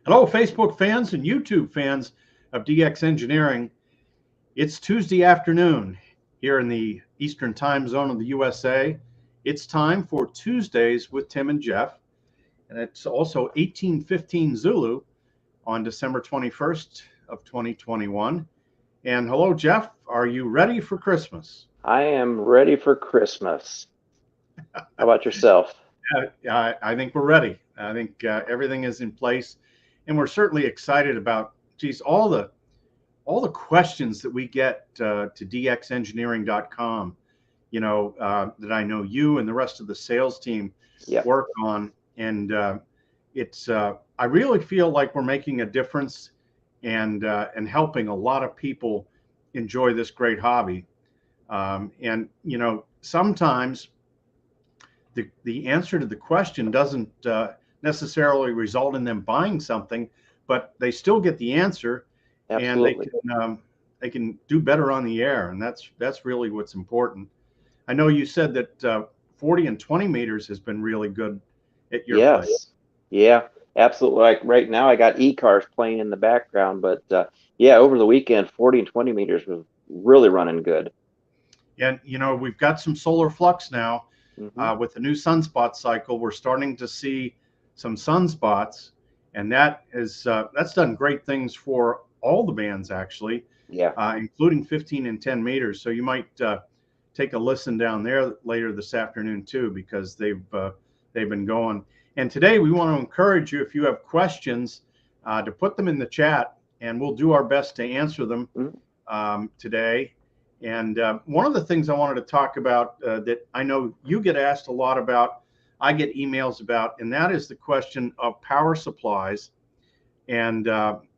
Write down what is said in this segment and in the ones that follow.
Hello, Facebook fans and YouTube fans of DX Engineering. It's Tuesday afternoon here in the Eastern time zone of the USA. It's time for Tuesdays with Tim and Jeff, and it's also 18:15 Zulu on December 21st of 2021. And hello, Jeff. Are you ready for Christmas? I am ready for Christmas. How about yourself? I think we're ready. I think everything is in place, and we're certainly excited about, geez, all the questions that we get to dxengineering.com, that I know you and the rest of the sales team Yep. work on. And I really feel like we're making a difference and helping a lot of people enjoy this great hobby. Sometimes the answer to the question doesn't necessarily result in them buying something, but they still get the answer, and Absolutely. they can do better on the air, and that's really what's important. I know you said that 40 and 20 meters has been really good at your place. Yes. Yeah, absolutely. Like right now, I got e-cars playing in the background, but yeah, over the weekend, 40 and 20 meters was really running good. And we've got some solar flux now Hmm. with the new sunspot cycle. We're starting to see some sunspots, and that's done great things for all the bands actually, Yeah. including 15 and 10 meters. So you might take a listen down there later this afternoon too, because they've been going. And today we want to encourage you, if you have questions, to put them in the chat, and we'll do our best to answer them Mhm. today. And one of the things I wanted to talk about that I know you get asked a lot about, I get emails about, and that is the question of power supplies. And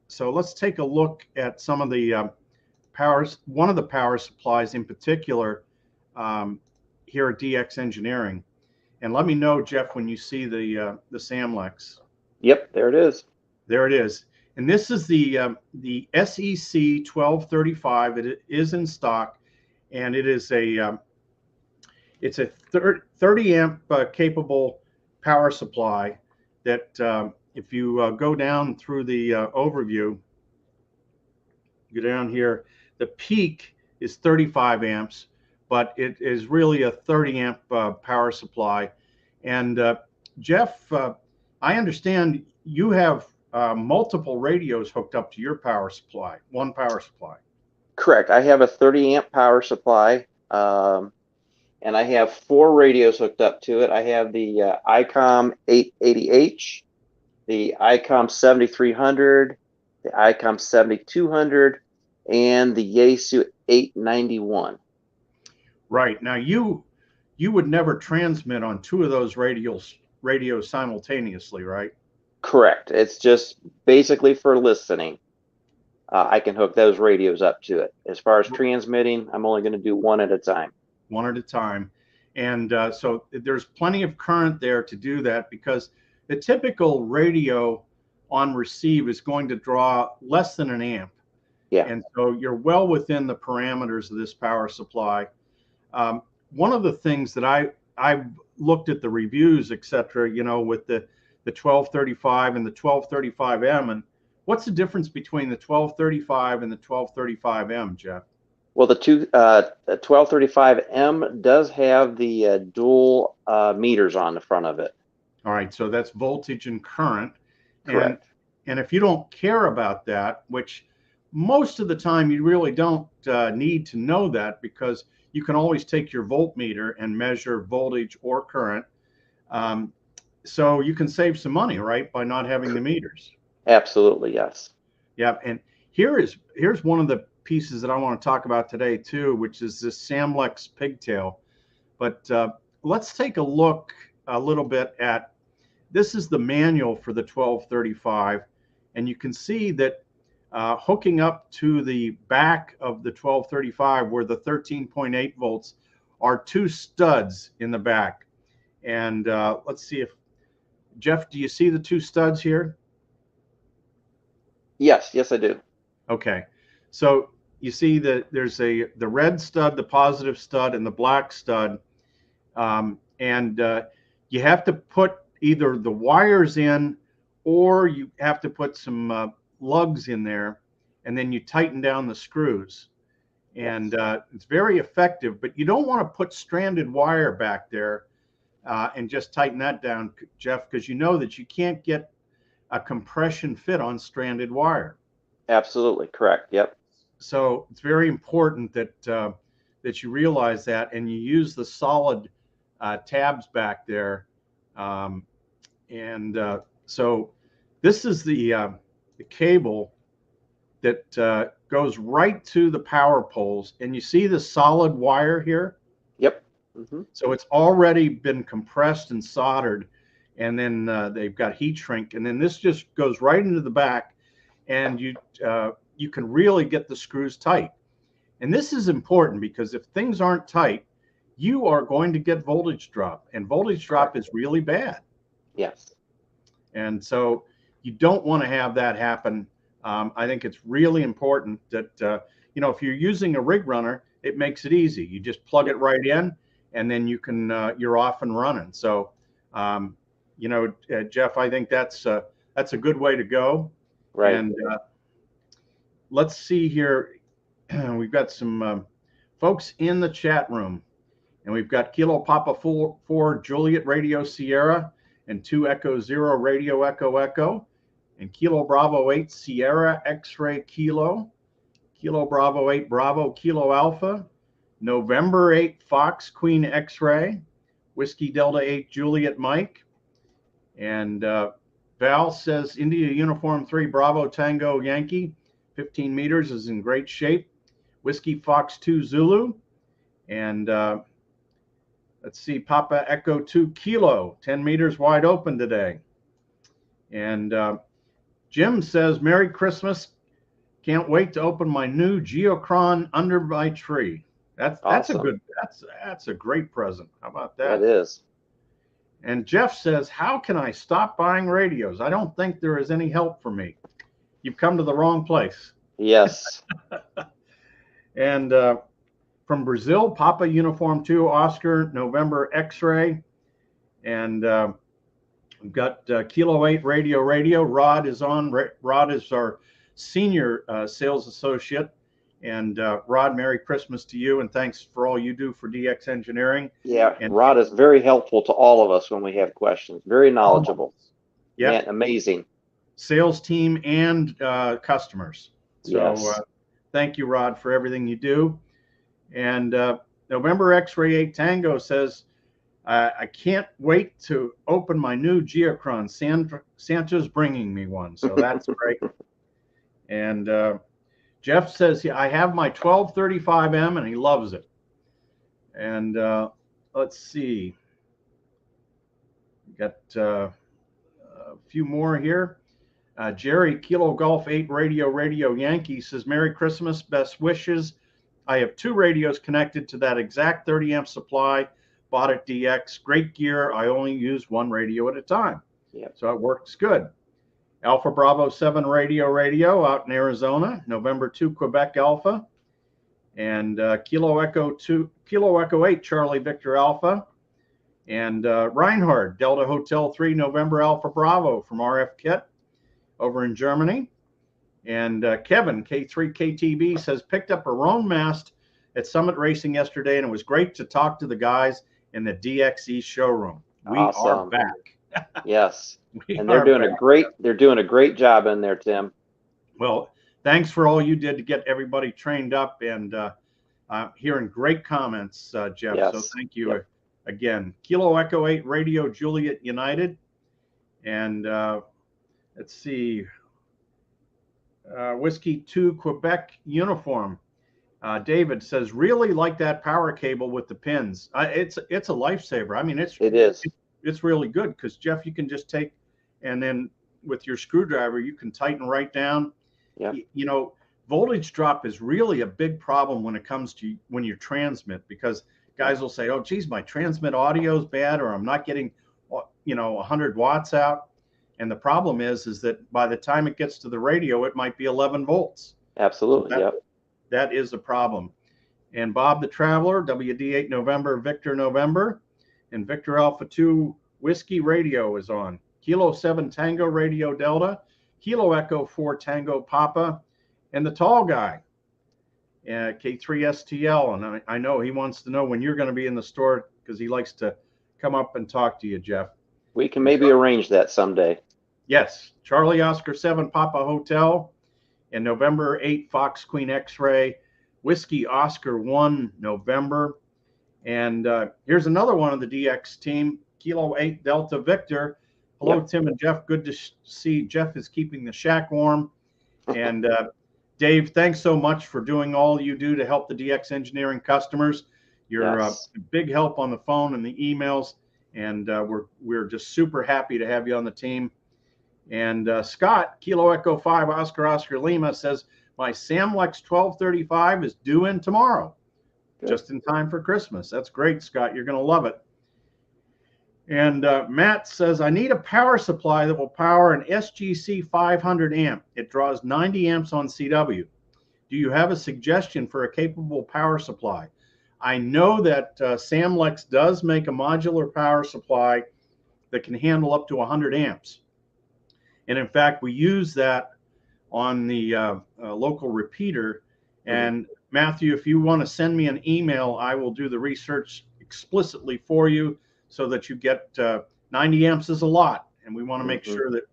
so let's take a look at some of the one of the power supplies in particular here at DX Engineering. And let me know, Jeff, when you see the Samlex. Yep, there it is. There it is. And this is the SEC 1235. It is in stock, and it is it's a 30 amp capable power supply that if you go down through the overview, go down here, the peak is 35 amps, but it is really a 30 amp power supply. And Jeff, I understand you have multiple radios hooked up to your power supply, one power supply. Correct. I have a 30 amp power supply, and I have 4 radios hooked up to it. I have the ICOM 880H, the ICOM 7300, the ICOM 7200, and the Yaesu 891. Right. Now you would never transmit on two of those radios simultaneously, right? Correct. It's just basically for listening. I can hook those radios up to it. As far as transmitting, I'm only going to do one at a time. One at a time. And so there's plenty of current there to do that, because the typical radio on receive is going to draw less than an amp. Yeah. And so you're well within the parameters of this power supply. One of the things that I've looked at the reviews, etc., with the 1235 and the 1235M, and what's the difference between the 1235 and the 1235M, Jeff? Well, the 1235M does have the dual meters on the front of it. All right, so that's voltage and current. Correct. And if you don't care about that, which most of the time you really don't need to know that, because you can always take your voltmeter and measure voltage or current. So you can save some money, right, by not having the meters. Absolutely, yes. Yeah, and here's one of the pieces that I want to talk about today too, which is this Samlex pigtail. But let's take a look a little bit at, this is the manual for the 1235, and you can see that hooking up to the back of the 1235, where the 13.8 volts are two studs in the back. And let's see if, Jeff, do you see the two studs here? Yes, I do. Okay, so you see that there's the red stud, the positive stud, and the black stud, and you have to put either the wires in or you have to put some lugs in there, and then you tighten down the screws. And it's very effective, but you don't want to put stranded wire back there and just tighten that down, Jeff, because you know that you can't get a compression fit on stranded wire. Absolutely correct. Yep. So it's very important that that you realize that, and you use the solid tabs back there. So this is the cable that goes right to the power poles, and you see the solid wire here. Yep. Mm-hmm. So it's already been compressed and soldered, and then they've got heat shrink, and then this just goes right into the back, and you can really get the screws tight. And this is important because if things aren't tight, you are going to get voltage drop, and voltage drop is really bad. Yes. And so you don't want to have that happen. I think it's really important that, if you're using a rig runner, it makes it easy. You just plug it right in, and then you're off and running. So, Jeff, I think that's a good way to go. Right. And let's see here. We've got some folks in the chat room, and we've got Kilo Papa 4 Juliet Radio Sierra and 2 Echo 0 Radio Echo Echo, and Kilo Bravo 8 Sierra X-Ray Kilo, Kilo Bravo 8 Bravo Kilo Alpha, November 8 Fox Queen X-Ray, Whiskey Delta 8 Juliet Mike, and Val says India Uniform 3 Bravo Tango Yankee, 15 meters, is in great shape. Whiskey Fox 2 Zulu, and let's see, Papa Echo 2 Kilo, 10 meters wide open today. And Jim says, Merry Christmas. Can't wait to open my new Geochron under my tree. That's awesome. That's a great present. How about that? That is. And Jeff says, how can I stop buying radios? I don't think there is any help for me. You've come to the wrong place. Yes. And from Brazil, Papa Uniform 2 Oscar November X-Ray. And we've got Kilo 8 Radio. Rod is on. Rod is our senior sales associate. And Rod, Merry Christmas to you, and thanks for all you do for DX Engineering. Yeah, and Rod is very helpful to all of us when we have questions. Very knowledgeable. Yeah, man, amazing. Sales team and customers. So yes. Thank you, Rod, for everything you do. And November X-Ray 8 Tango says, I can't wait to open my new Geochron. Santa's bringing me one, so that's great. And Jeff says, I have my 1235M, and he loves it. And let's see. We got a few more here. Jerry, Kilo Golf 8 Radio Yankee says, Merry Christmas, best wishes. I have 2 radios connected to that exact 30 amp supply, bought at DX. Great gear. I only use 1 radio at a time. Yep. So it works good. Alpha Bravo 7 Radio out in Arizona, November 2 Quebec Alpha, and Kilo Echo 8 Charlie Victor Alpha, and Reinhard Delta Hotel 3 November Alpha Bravo from RF Kit over in Germany. And Kevin K3 KTB says, picked up a Roan mast at Summit Racing yesterday, and it was great to talk to the guys in the DXE showroom. We are back. Yes. And they're doing a great job in there, Tim. Well, thanks for all you did to get everybody trained up, and hearing great comments, Jeff. Yes. So thank you again. Kilo Echo 8 Radio Juliet United. And let's see. Whiskey 2 Quebec Uniform. David says, really like that power cable with the pins. It's a lifesaver. I mean, it's really good because, Jeff, you can just take, and then with your screwdriver, you can tighten right down. Yeah. Voltage drop is really a big problem when it comes to when you transmit, because guys will say, oh, geez, my transmit audio is bad, or I'm not getting, 100 watts out. And the problem is that by the time it gets to the radio, it might be 11 volts. Absolutely. So that is a problem. And Bob the Traveler, WD8 November, Victor November, and Victor Alpha 2 Whiskey Radio is on. Kilo 7 Tango Radio Delta, Kilo Echo 4 Tango Papa, and the tall guy, K3STL. And I know he wants to know when you're going to be in the store because he likes to come up and talk to you, Jeff. We can maybe arrange that someday. Yes. Charlie Oscar 7 Papa Hotel, and November 8 Fox Queen X-Ray, Whiskey Oscar 1 November. And here's another one of the DX team, Kilo 8 Delta Victor. Hello, yep. Tim and Jeff. Good to see Jeff is keeping the shack warm. And Dave, thanks so much for doing all you do to help the DX Engineering customers. You're a big help on the phone and the emails, and we're just super happy to have you on the team. And Scott, Kilo Echo 5 Oscar Lima, says, my Samlex 1235 is due in tomorrow. Good. Just in time for Christmas. That's great, Scott. You're going to love it. And Matt says, I need a power supply that will power an SGC 500 amp. It draws 90 amps on CW. Do you have a suggestion for a capable power supply? I know that Samlex does make a modular power supply that can handle up to 100 amps. And in fact, we use that on the local repeater. And Matthew, if you want to send me an email, I will do the research explicitly for you so that you get 90 amps is a lot. And we want to make sure that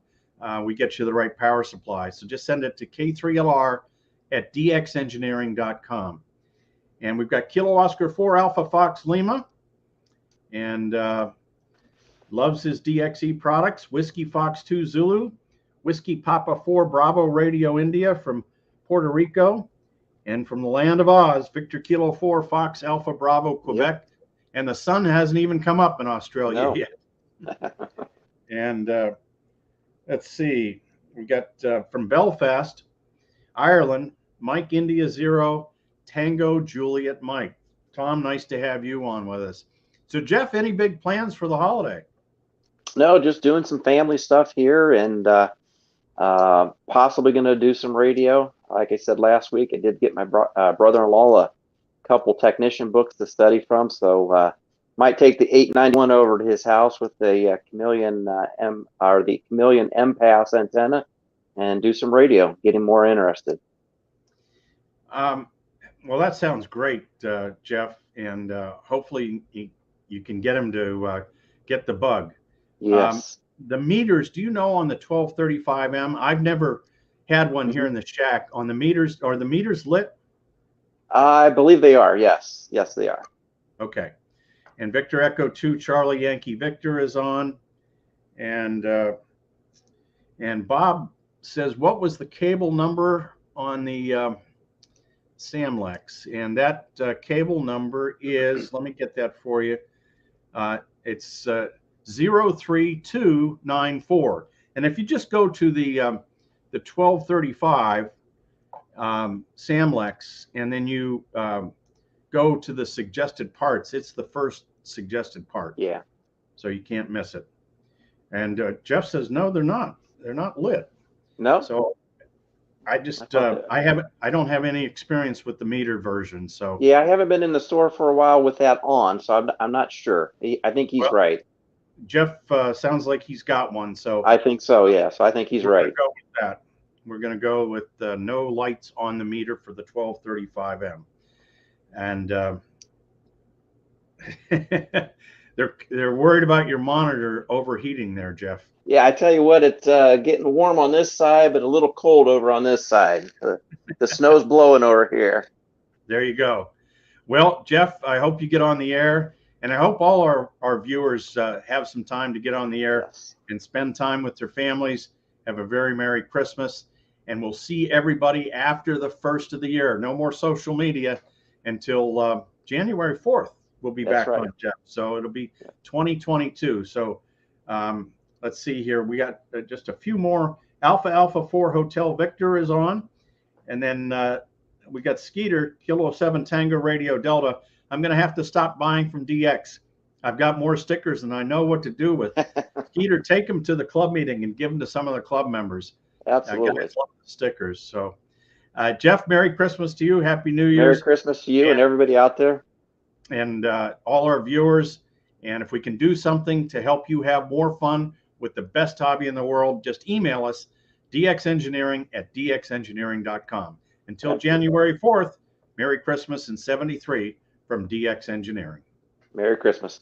we get you the right power supply. So just send it to k3lr@dxengineering.com. And we've got Kilo Oscar 4 Alpha Fox Lima, and loves his DXE products. Whiskey Fox 2 Zulu, Whiskey Papa 4 Bravo Radio India from Puerto Rico, and from the land of Oz, Victor Kilo 4 Fox Alpha Bravo Quebec. Yep. And the sun hasn't even come up in Australia yet. And let's see, we got from Belfast, Ireland, Mike India 0 Tango Juliet Mike. Tom, nice to have you on with us. So Jeff, any big plans for the holiday? No, just doing some family stuff here, and possibly going to do some radio. Like I said last week, I did get my brother-in-law a couple technician books to study from, so might take the 891 over to his house with the Chameleon Chameleon M-Pass antenna and do some radio, get him more interested. Well, that sounds great, Jeff, and hopefully you can get him to get the bug. Yes. The meters, do you know on the 1235M? I've never had one here in the shack. On the meters, are the meters lit? I believe they are, yes. Yes, they are. Okay. And Victor Echo 2 Charlie Yankee Victor is on. And Bob says, what was the cable number on the Samlex? And that cable number is, let me get that for you. It's 03294. And if you just go to the 1235 Samlex, and then you go to the suggested parts, it's the first suggested part. Yeah. So you can't miss it. And Jeff says, no, they're not. They're not lit. No. So I just I don't have any experience with the meter version. So yeah, I haven't been in the store for a while with that on, so I'm not sure. I think he's right. Jeff sounds like he's got one. So I think so. Yeah. So I think he's right. Go with that. We're going to go with no lights on the meter for the 1235M. And they're worried about your monitor overheating there, Jeff. Yeah, I tell you what, it's getting warm on this side, but a little cold over on this side. The snow's blowing over here. There you go. Well, Jeff, I hope you get on the air, and I hope all our viewers have some time to get on the air and spend time with their families. Have a very Merry Christmas, and we'll see everybody after the first of the year. No more social media until January 4th. We'll be back on, Jeff. So it'll be 2022. So let's see here. We got just a few more. Alpha 4 Hotel Victor is on. And then we got Skeeter, Kilo 7 Tango Radio Delta. I'm going to have to stop buying from DX. I've got more stickers than I know what to do with. Skeeter, take them to the club meeting and give them to some of the club members. Absolutely. Stickers. So, Jeff, Merry Christmas to you. Happy New Year. Merry Christmas to you and everybody out there. And all our viewers. And if we can do something to help you have more fun with the best hobby in the world, just email us, dxengineering@dxengineering.com. Until January 4th, Merry Christmas and 73 from DX Engineering. Merry Christmas.